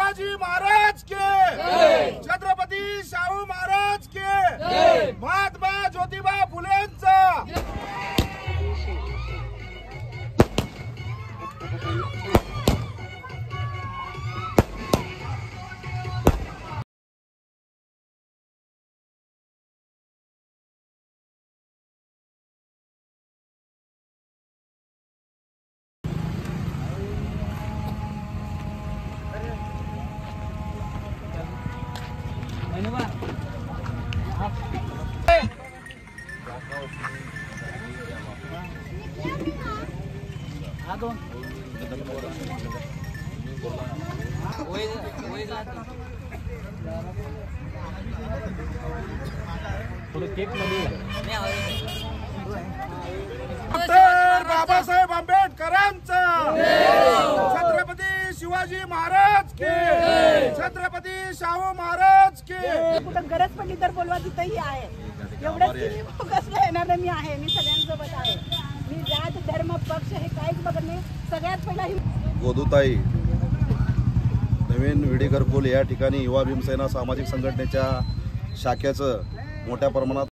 शिवाजी महाराज के, छत्रपती शाहू महाराज के, महात्मा ज्योतिबा फुलेंचा। बाबासाहेब आंबेडकरांचा, छत्रपती शिवाजी महाराज के, छत्रपती शाहू महाराज के। कुठं गरज पडली तर बोलवा, तिथंही आहे। एवढंच फोकसला येणार मी आहे, मी सगळ्यांसोबत आहे। मी जात धर्म पक्ष हे काहीच बघत नाही। सगळ्यात पहिला गोदूताई नवीन विडीकर पूल या ठिकाणी युवा भीमसेना सामाजिक संघटनेच्या शाखेचं मोठ्या प्रमाणात